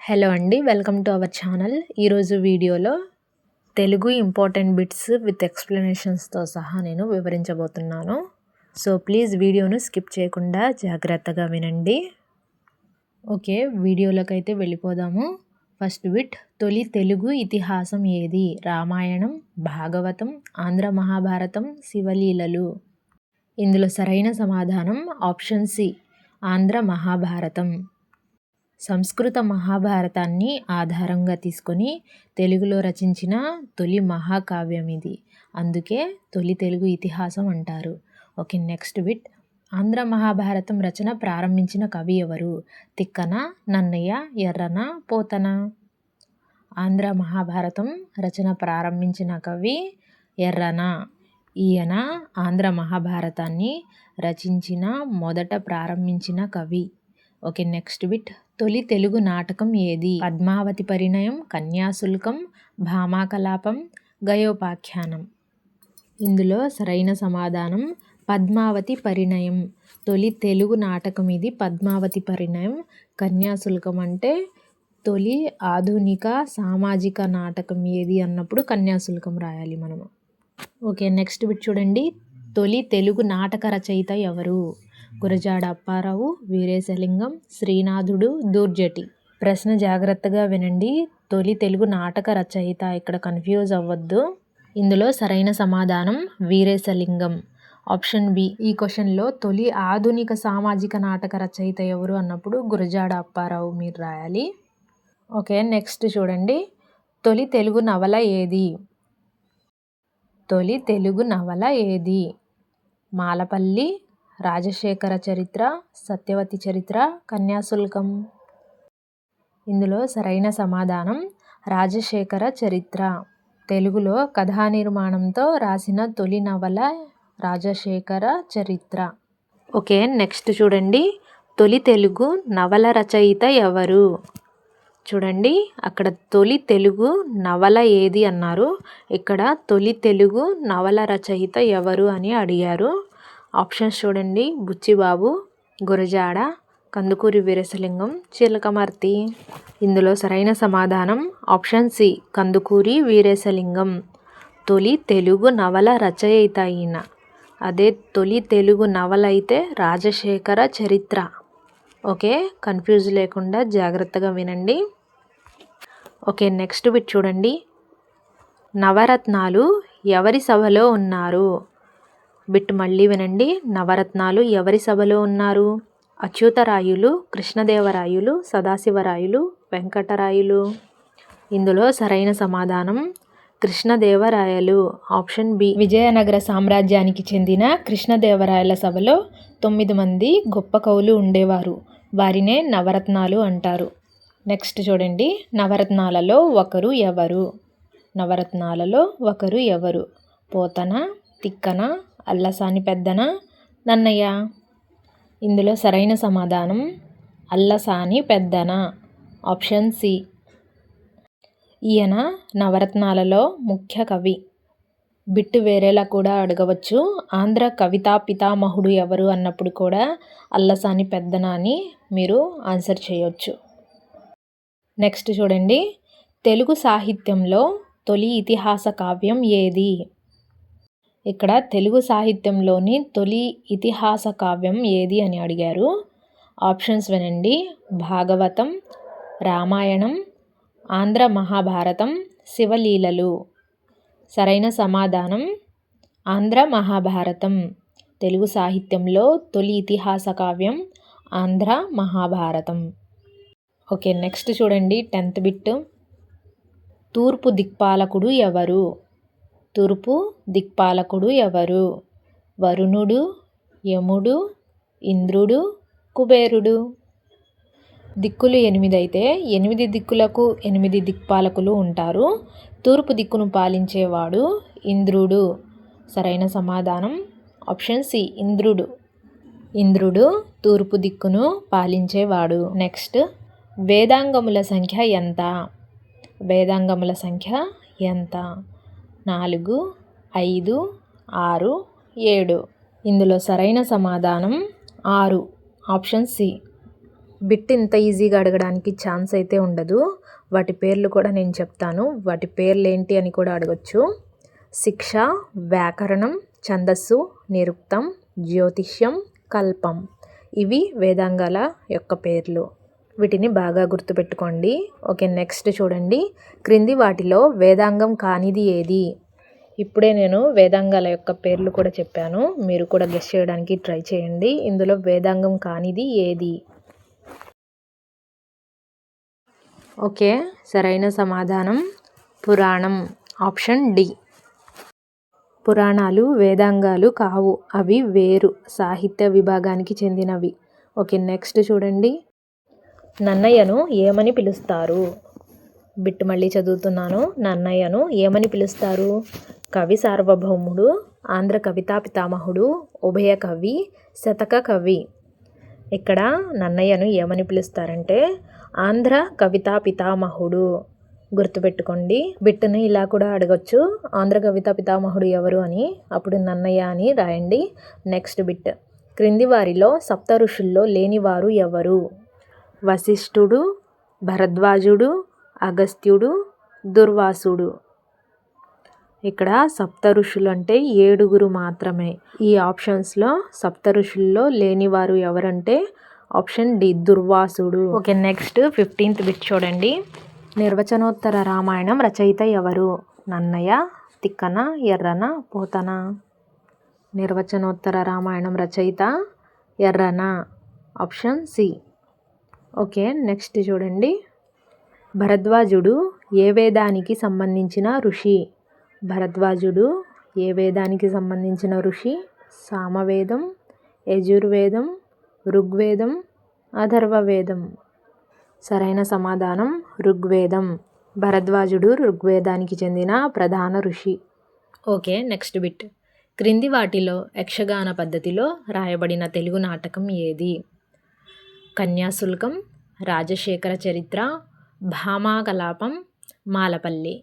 Hello అండి, welcome to our channel. ఈరోజు వీడియోలో తెలుగు ఇంపార్టెంట్ బిట్స్ విత్ ఎక్స్ప్లెనేషన్స్తో సహా నేను వివరించబోతున్నాను. సో ప్లీజ్ వీడియోను స్కిప్ చేయకుండా జాగ్రత్తగా వినండి. ఓకే, వీడియోలోకి అయితే వెళ్ళిపోదాము. ఫస్ట్ బిట్, తొలి తెలుగు ఇతిహాసం ఏది? రామాయణం, భాగవతం, ఆంధ్ర మహాభారతం, శివలీలలు. ఇందులో సరైన సమాధానం ఆప్షన్ సి, ఆంధ్ర మహాభారతం. సంస్కృత మహాభారతాన్ని ఆధారంగా తీసుకొని తెలుగులో రచించిన తొలి మహాకావ్యం ఇది. అందుకే తొలి తెలుగు ఇతిహాసం అంటారు. Okay, next bit, Andhra Mahabharatam రచన ప్రారంభించిన కవి ఎవరు? తిక్కన, నన్నయ్య, ఎర్రన, పోతన. ఆంధ్ర మహాభారతం రచన ప్రారంభించిన కవి ఎర్రన. ఈయన ఆంధ్ర మహాభారతాన్ని మొదట ప్రారంభించిన కవి. ఓకే, నెక్స్ట్ బిట్, తొలి తెలుగు నాటకం ఏది? పద్మావతి పరిణయం, కన్యాశుల్కం, భామాకలాపం, గయోపాఖ్యానం. ఇందులో సరైన సమాధానం పద్మావతి పరిణయం. తొలి తెలుగు నాటకం ఇది పద్మావతి పరిణయం. కన్యాశుల్కం అంటే తొలి ఆధునిక సామాజిక నాటకం ఏది అన్నప్పుడు కన్యాశుల్కం రాయాలి మనము. ఓకే, నెక్స్ట్ బిట్ చూడండి, తొలి తెలుగు నాటక రచయిత ఎవరు? గురజాడ అప్పారావు, వీరేశలింగం, శ్రీనాథుడు, దూర్జటి. ప్రశ్న జాగ్రత్తగా వినండి. తొలి తెలుగు నాటక రచయిత, ఇక్కడ కన్ఫ్యూజ్ అవ్వద్దు. ఇందులో సరైన సమాధానం వీరేశలింగం, ఆప్షన్ బి. ఈ క్వశ్చన్లో తొలి ఆధునిక సామాజిక నాటక రచయిత ఎవరు అన్నప్పుడు గురజాడ అప్పారావు మీరు రాయాలి. ఓకే, నెక్స్ట్ చూడండి, తొలి తెలుగు నవల ఏది? తొలి తెలుగు నవల ఏది? మాలపల్లి, రాజశేఖర చరిత్ర, సత్యవతి చరిత్ర, కన్యాశుల్కం. ఇందులో సరైన సమాధానం రాజశేఖర చరిత్ర. తెలుగులో కథా నిర్మాణంతో రాసిన తొలి నవల రాజశేఖర చరిత్ర. ఓకే, నెక్స్ట్ చూడండి, తొలి తెలుగు నవల రచయిత ఎవరు? చూడండి, అక్కడ తొలి తెలుగు నవల ఏది అన్నారు, ఇక్కడ తొలి తెలుగు నవల రచయిత ఎవరు అని అడిగారు. ఆప్షన్స్ చూడండి, బుచ్చిబాబు, గురజాడ, కందుకూరి వీరేశలింగం, చిలకమర్తి. ఇందులో సరైన సమాధానం ఆప్షన్ సి, కందుకూరి వీరేశలింగం. తొలి తెలుగు నవల రచయిత అయిన. అదే తొలి తెలుగు నవల అయితే రాజశేఖర చరిత్ర. ఓకే, కన్ఫ్యూజ్ లేకుండా జాగ్రత్తగా వినండి. ఓకే, నెక్స్ట్ బిట్ చూడండి, నవరత్నాలు ఎవరి సభలో ఉన్నారు? బిట్ మళ్ళీ వినండి. నవరత్నాలు ఎవరి సభలో ఉన్నారు? అచ్యుతరాయులు, కృష్ణదేవరాయలు, సదాశివరాయలు, వెంకటరాయలు. ఇందులో సరైన సమాధానం కృష్ణదేవరాయలు, ఆప్షన్ బి. విజయనగర సామ్రాజ్యానికి చెందిన కృష్ణదేవరాయల సభలో 9 మంది గొప్ప కవులు ఉండేవారు. వారినే నవరత్నాలు అంటారు. నెక్స్ట్ చూడండి, నవరత్నాలలో ఒకరు ఎవరు? నవరత్నాలలో ఒకరు ఎవరు? పోతన, తిక్కన, అల్లసాని పెద్దన, నన్నయ్య. ఇందులో సరైన సమాధానం అల్లసాని పెద్దన, ఆప్షన్ సి. ఈయన నవరత్నాలలో ముఖ్య కవి. బిట్టు వేరేలా కూడా అడగవచ్చు. ఆంధ్ర కవితా పితామహుడు ఎవరు అన్నప్పుడు కూడా అల్లసాని పెద్దన అని మీరు ఆన్సర్ చేయొచ్చు. నెక్స్ట్ చూడండి, తెలుగు సాహిత్యంలో తొలి ఇతిహాస కావ్యం ఏది? ఇక్కడ తెలుగు సాహిత్యంలోని తొలి ఇతిహాస కావ్యం ఏది అని అడిగారు. ఆప్షన్స్ వినండి, భాగవతం, రామాయణం, ఆంధ్ర మహాభారతం, శివలీలలు. సరైన సమాధానం ఆంధ్ర మహాభారతం. తెలుగు సాహిత్యంలో తొలి ఇతిహాస కావ్యం ఆంధ్ర మహాభారతం. ఓకే, నెక్స్ట్ చూడండి, 10th బిట్, తూర్పు దిక్పాలకుడు ఎవరు? తూర్పు దిక్పాలకుడు ఎవరు? వరుణుడు, యముడు, ఇంద్రుడు, కుబేరుడు. దిక్కులు 8 అయితే 8 దిక్కులకు 8 దిక్పాలకులు ఉంటారు. తూర్పు దిక్కును పాలించేవాడు ఇంద్రుడు. సరైన సమాధానం ఆప్షన్ సి, ఇంద్రుడు. ఇంద్రుడు తూర్పు దిక్కును పాలించేవాడు. నెక్స్ట్, వేదాంగముల సంఖ్య ఎంత? వేదాంగముల సంఖ్య ఎంత? 4, 5, 6, 7. ఇందులో సరైన సమాధానం 6, ఆప్షన్ సి. బిట్ ఇంత ఈజీగా అడగడానికి ఛాన్స్ అయితే ఉండదు. వాటి పేర్లు కూడా నేను చెప్తాను. వాటి పేర్లు ఏంటి అని కూడా అడగొచ్చు. శిక్ష, వ్యాకరణం, ఛందస్సు, నిరుక్తం, జ్యోతిష్యం, కల్పం. ఇవి వేదాంగాల యొక్క పేర్లు. వీటిని బాగా గుర్తుపెట్టుకోండి. ఓకే, నెక్స్ట్ చూడండి. క్రింది వాటిలో వేదాంగం కానిది ఏది? ఇప్పుడే నేను వేదాంగాల యొక్క పేర్లు కూడా చెప్పాను. మీరు కూడా గెస్ చేయడానికి ట్రై చేయండి. ఇందులో వేదాంగం కానిది ఏది? ఓకే, సరైన సమాధానం పురాణం. Option D. పురాణాలు వేదాంగాలు కావు, అవి వేరు, సాహిత్య విభాగానికి చెందినవి. ఓకే, నెక్స్ట్ చూడండి. నన్నయ్యను ఏమని పిలుస్తారు? బిట్ మళ్ళీ చదువుతున్నాను. నన్నయ్యను ఏమని పిలుస్తారు? కవి సార్వభౌముడు, ఆంధ్ర కవితా పితామహుడు, ఉభయ కవి, శతక కవి. ఇక్కడ నన్నయ్యను ఏమని పిలుస్తారంటే ఆంధ్ర కవితా పితామహుడు. గుర్తుపెట్టుకోండి. బిట్టును ఇలా కూడా అడగొచ్చు, ఆంధ్ర కవితా పితామహుడు ఎవరు అని. అప్పుడు నన్నయ్య అని రాయండి. Next bit. క్రింది వారిలో సప్త ఋషుల్లో లేనివారు ఎవరు? వశిష్ఠుడు, భరద్వాజుడు, అగస్త్యుడు, దుర్వాసుడు. ఇక్కడ సప్త ఋషులు అంటే 7 మాత్రమే. ఈ ఆప్షన్స్లో సప్త ఋషుల్లో లేనివారు ఎవరంటే ఆప్షన్ డి, దుర్వాసుడు. ఓకే, నెక్స్ట్ 15th బిట్ చూడండి. నిర్వచనోత్తర రామాయణం రచయిత ఎవరు? నన్నయ, తిక్కన, ఎర్రన, పోతన. నిర్వచనోత్తర రామాయణం రచయిత Errana. Option C. Okay, next చూడండి. భరద్వాజుడు ఏ వేదానికి సంబంధించిన ఋషి? భరద్వాజుడు ఏ వేదానికి సంబంధించిన ఋషి? సామవేదం, యజుర్వేదం, ఋగ్వేదం, అథర్వవేదం. సరైన సమాధానం ఋగ్వేదం. భరద్వాజుడు ఋగ్వేదానికి చెందిన ప్రధాన ఋషి. Okay, next bit. క్రింది వాటిలో యక్షగాన పద్ధతిలో రాయబడిన తెలుగు నాటకం ఏది? కన్యాశుల్కం, రాజశేఖర చరిత్ర, భామాకలాపం, మాలపల్లి.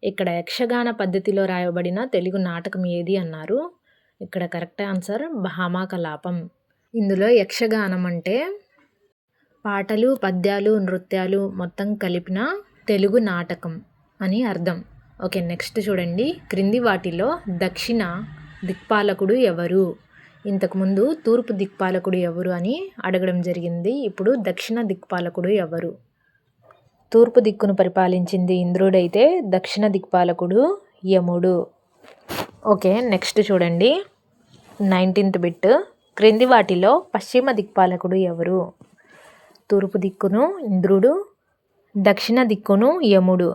ఇక్కడ యక్షగాన పద్ధతిలో రాయబడిన తెలుగు నాటకం ఏది అన్నారు. ఇక్కడ కరెక్ట్ ఆన్సర్ భామాకలాపం. ఇందులో యక్షగానం అంటే పాటలు, పద్యాలు, నృత్యాలు మొత్తం కలిపిన తెలుగు నాటకం అని అర్థం. ఓకే, నెక్స్ట్ చూడండి. క్రింది వాటిలో దక్షిణ దిక్పాలకుడు ఎవరు? ఇంతకుముందు తూర్పు దిక్పాలకుడు ఎవరు అని అడగడం జరిగింది. ఇప్పుడు దక్షిణ దిక్పాలకుడు ఎవరు? తూర్పు దిక్కును పరిపాలించింది ఇంద్రుడైతే దక్షిణ దిక్పాలకుడు యముడు. ఓకే, నెక్స్ట్ చూడండి. 19th bit. క్రింది వాటిలో పశ్చిమ దిక్పాలకుడు ఎవరు? తూర్పు దిక్కును ఇంద్రుడు, దక్షిణ దిక్కును యముడు,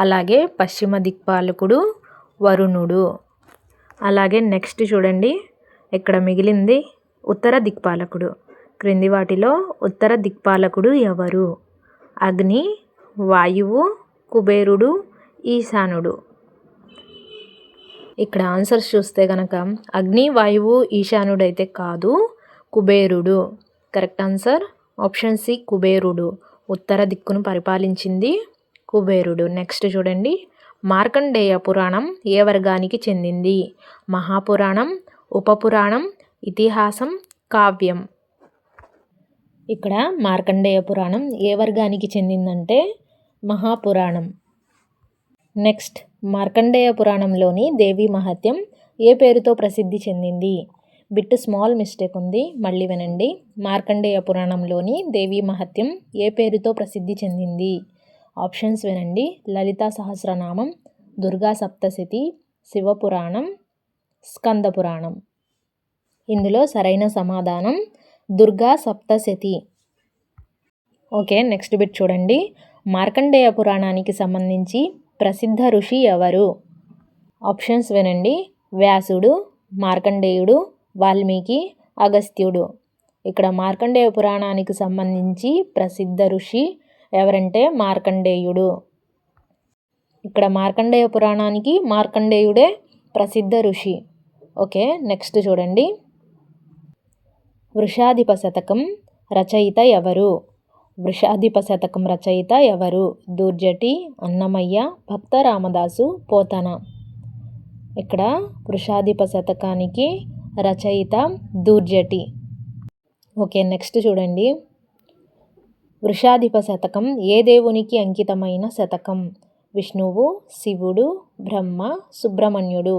అలాగే పశ్చిమ దిక్పాలకుడు వరుణుడు. అలాగే నెక్స్ట్ చూడండి. ఇక్కడ మిగిలింది ఉత్తర దిక్పాలకుడు. క్రింది వాటిలో ఉత్తర దిక్పాలకుడు ఎవరు? అగ్ని, వాయువు, కుబేరుడు, ఈశానుడు. ఇక్కడ ఆన్సర్స్ చూస్తే కనుక అగ్ని, వాయువు, ఈశానుడు అయితే కాదు, కుబేరుడు. కరెక్ట్ ఆన్సర్ ఆప్షన్ సి, కుబేరుడు. ఉత్తర దిక్కును పరిపాలించింది కుబేరుడు. నెక్స్ట్ చూడండి. మార్కండేయ పురాణం ఏ వర్గానికి చెందింది? మహాపురాణం, ఉపపురాణం, ఇతిహాసం, కావ్యం. ఇక్కడ మార్కండేయ పురాణం ఏ వర్గానికి చెందిందంటే మహాపురాణం. నెక్స్ట్, మార్కండేయ పురాణంలోని దేవీ మహత్యం ఏ పేరుతో ప్రసిద్ధి చెందింది? బిట్ స్మాల్ మిస్టేక్ ఉంది, మళ్ళీ వినండి. మార్కండేయ పురాణంలోని దేవీ మహత్యం ఏ పేరుతో ప్రసిద్ధి చెందింది? ఆప్షన్స్ వినండి. లలితా సహస్రనామం, దుర్గా సప్తశతి, శివపురాణం, స్కంద పురాణం. ఇందులో సరైన సమాధానం Durga Saptashati. Okay, next bit చూడండి. మార్కండేయ పురాణానికి సంబంధించి ప్రసిద్ధ ఋషి ఎవరు? ఆప్షన్స్ వినండి. వ్యాసుడు, మార్కండేయుడు, వాల్మీకి, అగస్త్యుడు. ఇక్కడ మార్కండేయ పురాణానికి సంబంధించి ప్రసిద్ధ ఋషి ఎవరంటే మార్కండేయుడు. ఇక్కడ మార్కండేయ పురాణానికి మార్కండేయుడే ప్రసిద్ధ ఋషి. ఓకే, నెక్స్ట్ చూడండి. వృషాధిప శతకం రచయిత ఎవరు? వృషాధిప శతకం రచయిత ఎవరు? దూర్జటి, అన్నమయ్య, భక్త రామదాసు, పోతన. ఇక్కడ వృషాధిప శతకానికి రచయిత దూర్జటి. ఓకే, నెక్స్ట్ చూడండి. వృషాధిప శతకం ఏ దేవునికి అంకితమైన శతకం? విష్ణువు, శివుడు, బ్రహ్మ, సుబ్రహ్మణ్యుడు.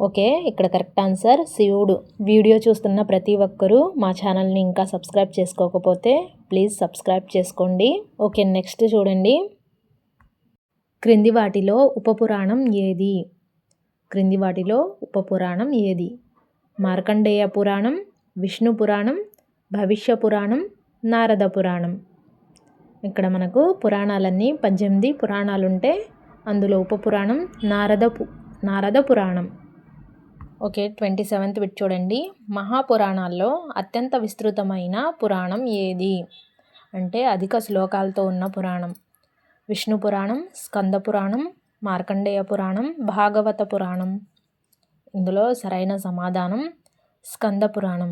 ఓకే, ఇక్కడ కరెక్ట్ ఆన్సర్ శివుడు. వీడియో చూస్తున్న ప్రతి ఒక్కరూ మా ఛానల్ని ఇంకా సబ్స్క్రైబ్ చేసుకోకపోతే ప్లీజ్ సబ్స్క్రైబ్ చేసుకోండి. ఓకే, నెక్స్ట్ చూడండి. క్రింది వాటిలో ఉపపురాణం ఏది? క్రింది వాటిలో ఉపపురాణం ఏది? మార్కండేయ పురాణం, విష్ణు పురాణం, భవిష్య పురాణం, నారద పురాణం. ఇక్కడ మనకు పురాణాలన్నీ 18 పురాణాలుంటే అందులో ఉపపురాణం నారద పురాణం. ఓకే, 27th బిట్ చూడండి. మహాపురాణాల్లో అత్యంత విస్తృతమైన పురాణం ఏది? అంటే అధిక శ్లోకాలతో ఉన్న పురాణం. విష్ణు పురాణం, స్కంద పురాణం, మార్కండేయ పురాణం, భాగవత పురాణం. ఇందులో సరైన సమాధానం స్కంద పురాణం.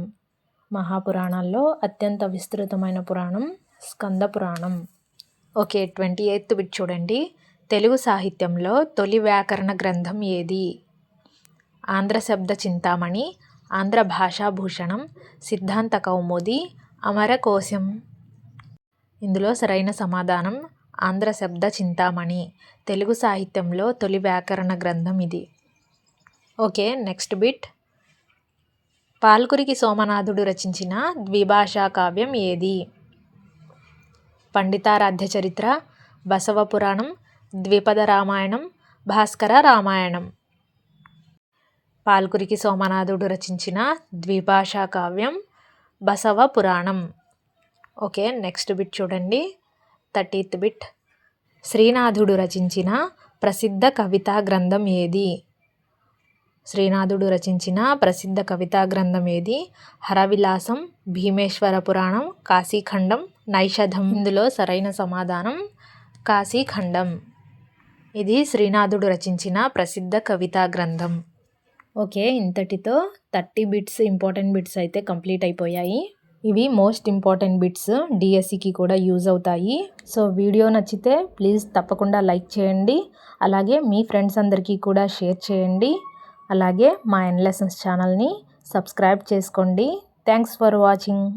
మహాపురాణాల్లో అత్యంత విస్తృతమైన పురాణం స్కంద పురాణం. ఓకే, 28th బిట్ చూడండి. తెలుగు సాహిత్యంలో తొలి వ్యాకరణ గ్రంథం ఏది? ఆంధ్ర శబ్ద చింతామణి, ఆంధ్ర భాషాభూషణం, సిద్ధాంత కౌముది, అమరకోశం. ఇందులో సరైన సమాధానం ఆంధ్ర శబ్ద చింతామణి. తెలుగు సాహిత్యంలో తొలి వ్యాకరణ గ్రంథం ఇది. Okay, next bit. Palkuriki Somanathudu రచించిన ద్విభాషా కావ్యం ఏది? పండితారాధ్య చరిత్ర, బసవ పురాణం, ద్విపద రామాయణం, భాస్కర రామాయణం. పాల్కురికి సోమనాథుడు రచించిన ద్విభాషా కావ్యం బసవ పురాణం. ఓకే, నెక్స్ట్ బిట్ చూడండి. 30th bit. శ్రీనాథుడు రచించిన ప్రసిద్ధ కవితా గ్రంథం ఏది? శ్రీనాథుడు రచించిన ప్రసిద్ధ కవితా గ్రంథం ఏది? హరవిలాసం, భీమేశ్వర పురాణం, కాశీఖండం, నైషధం. ఇందులో సరైన సమాధానం కాశీఖండం. ఇది శ్రీనాథుడు రచించిన ప్రసిద్ధ కవితా గ్రంథం. ఓకే, ఇంతటితో 30 బిట్స్ ఇంపార్టెంట్ బిట్స్ అయితే కంప్లీట్ అయిపోయాయి. ఇవి మోస్ట్ ఇంపార్టెంట్ బిట్స్, డిఎస్సికి కూడా యూజ్ అవుతాయి. సో వీడియో నచ్చితే ప్లీజ్ తప్పకుండా లైక్ చేయండి. అలాగే మీ ఫ్రెండ్స్ అందరికీ కూడా షేర్ చేయండి. అలాగే మా ఎన్లెసన్స్ ఛానల్ని సబ్స్క్రైబ్ చేసుకోండి. Thanks for watching.